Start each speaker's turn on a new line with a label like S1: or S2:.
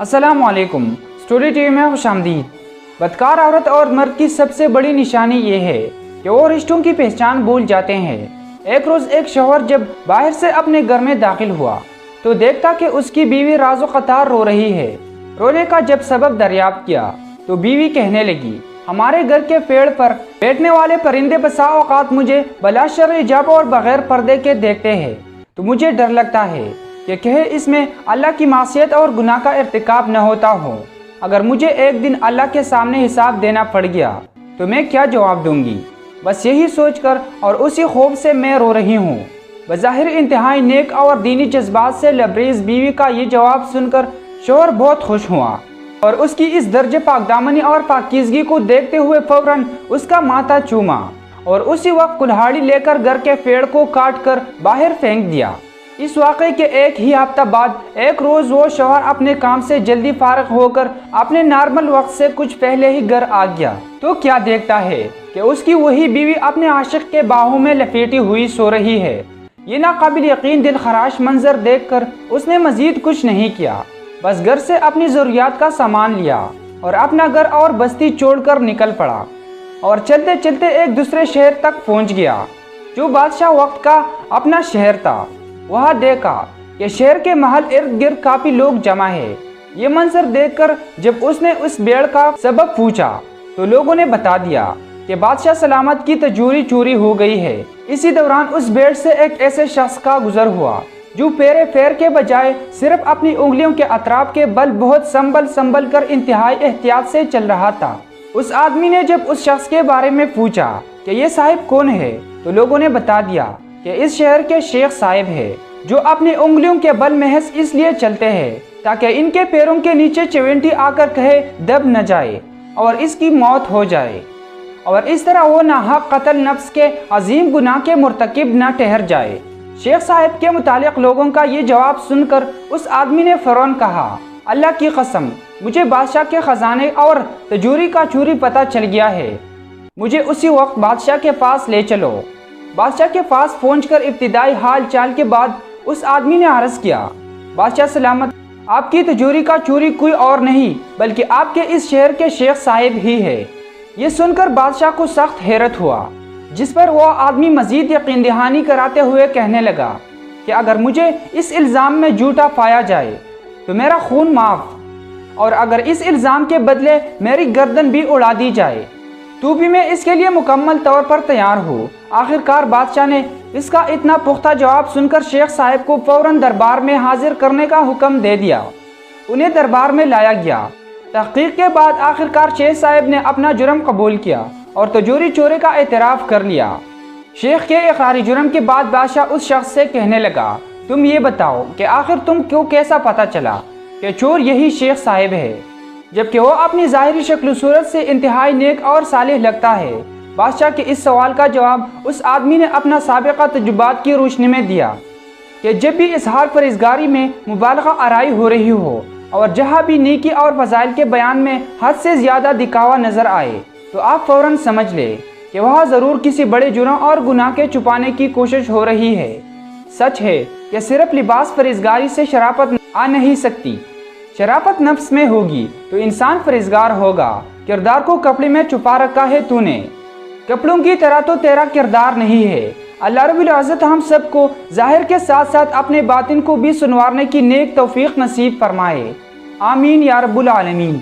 S1: अस्सलाम वालेकुम। Story TV में खुशामदीद। बदकार औरत और मर्द की सबसे बड़ी निशानी ये है कि वो रिश्तों की पहचान भूल जाते हैं। एक रोज़ एक शौहर जब बाहर से अपने घर में दाखिल हुआ तो देखता कि उसकी बीवी राज़ो क़तार रो रही है। रोने का जब सबब दरियाफ्त किया तो बीवी कहने लगी, हमारे घर के पेड़ पर बैठने वाले परिंदे बसा औकात मुझे बलाशर हिजाब और बगैर पर्दे के देखते हैं तो मुझे डर लगता है कि कहे इसमें अल्लाह की मासियत और गुनाह का इर्तिकाब न होता हो। अगर मुझे एक दिन अल्लाह के सामने हिसाब देना पड़ गया तो मैं क्या जवाब दूंगी। बस यही सोचकर और उसी खौफ से मैं रो रही हूँ। बज़ाहिर इंतहाई नेक और दीनी जज्बात से लबरेज बीवी का ये जवाब सुनकर शौहर बहुत खुश हुआ और उसकी इस दर्जे पाकदामनी और पाकीज़गी को देखते हुए फौरन उसका माथा चूमा और उसी वक्त कुल्हाड़ी लेकर घर के पेड़ को काट कर बाहर फेंक दिया। इस वाक़े के एक ही हफ्ता बाद एक रोज़ वो शौहर अपने काम से जल्दी फारग होकर अपने नॉर्मल वक्त से कुछ पहले ही घर आ गया तो क्या देखता है कि उसकी वही बीवी अपने आशिक के बाहों में लपेटी हुई सो रही है। ये नाकाबिल यकीन दिल खराश मंजर देखकर उसने मजीद कुछ नहीं किया, बस घर से अपनी ज़रूरियात का सामान लिया और अपना घर और बस्ती छोड़कर निकल पड़ा और चलते चलते एक दूसरे शहर तक पहुंच गया जो बादशाह वक्त का अपना शहर था। वहाँ देखा कि शहर के महल इर्द गिर्द काफी लोग जमा है। ये मंजर देखकर जब उसने उस भेड़ का सबब पूछा तो लोगों ने बता दिया कि बादशाह सलामत की तिजोरी चोरी हो गई है। इसी दौरान उस भेड़ से एक ऐसे शख्स का गुजर हुआ जो पैरे पैर के बजाय सिर्फ अपनी उंगलियों के अतराफ के बल बहुत संभल कर इंतहाई एहतियात से चल रहा था। उस आदमी ने जब उस शख्स के बारे में पूछा कि ये साहिब कौन है तो लोगों ने बता दिया कि इस शहर के शेख साहिब है जो अपनी उंगलियों के बल महज इसलिए चलते हैं ताकि इनके पैरों के नीचे चिवंटी आकर कहे दब न जाए और इसकी मौत हो जाए और इस तरह वो नाहक कत्ल नफ्स के अजीम गुनाह के मुर्तकिब न ठहर जाए। शेख साहिब के मुतालिक लोगों का ये जवाब सुनकर उस आदमी ने फौरन कहा, अल्लाह की कसम मुझे बादशाह के खजाने और तिजोरी का चोरी पता चल गया है, मुझे उसी वक्त बादशाह के पास ले चलो। बादशाह के पास पहुंचकर इब्तिदाई हाल चाल के बाद उस आदमी ने अर्ज किया, बादशाह सलामत, आपकी तिजोरी का चोरी कोई और नहीं बल्कि आपके इस शहर के शेख साहिब ही है। ये सुनकर बादशाह को सख्त हैरत हुआ, जिस पर वो आदमी मजीद यकीन दहानी कराते हुए कहने लगा कि अगर मुझे इस इल्ज़ाम में झूठा पाया जाए तो मेरा खून माफ़ और अगर इस इल्ज़ाम के बदले मेरी गर्दन भी उड़ा दी जाए तो भी मैं इसके लिए मुकम्मल तौर पर तैयार हूँ। आखिरकार बादशाह ने इसका इतना पुख्ता जवाब सुनकर शेख साहिब को फौरन दरबार में हाजिर करने का हुक्म दे दिया। उन्हें दरबार में लाया गया। तहकीक के बाद आखिरकार शेख साहिब ने अपना जुर्म कबूल किया और तिजोरी चोरी का एतराफ़ कर लिया। शेख के इकरारी जुर्म के बाद बादशाह उस शख्स से कहने लगा, तुम ये बताओ कि आखिर तुम क्यों कैसा पता चला कि चोर यही शेख साहिब है, जबकि वो अपनी ज़ाहिरी शक्ल सूरत से इंतहाई नेक और सालिह लगता है। बादशाह के इस सवाल का जवाब उस आदमी ने अपना साबिक़ा तजुर्बात की रोशनी में दिया कि जब भी इजहार परहेज़गारी में मुबालगा आराई हो रही हो और जहाँ भी नेकी और फज़ाइल के बयान में हद से ज़्यादा दिखावा नज़र आए तो आप फ़ौरन समझ ले कि वह ज़रूर किसी बड़े जुर्म और गुनाह के छुपाने की कोशिश हो रही है। सच है कि सिर्फ लिबास परहेज़गारी से शराफत आ नहीं सकती। शराफत नफ्स में होगी तो इंसान परहेज़गार होगा। किरदार को कपड़े में छुपा रखा है तूने, कपड़ों की तरह तो तेरा किरदार नहीं है। अल्लाह रब्बुल इज़्ज़त हम सबको ज़ाहिर के साथ साथ अपने बातिन को भी सुनवारने की नेक तौफीक नसीब फरमाए। आमीन या रब्बुल आलमीन।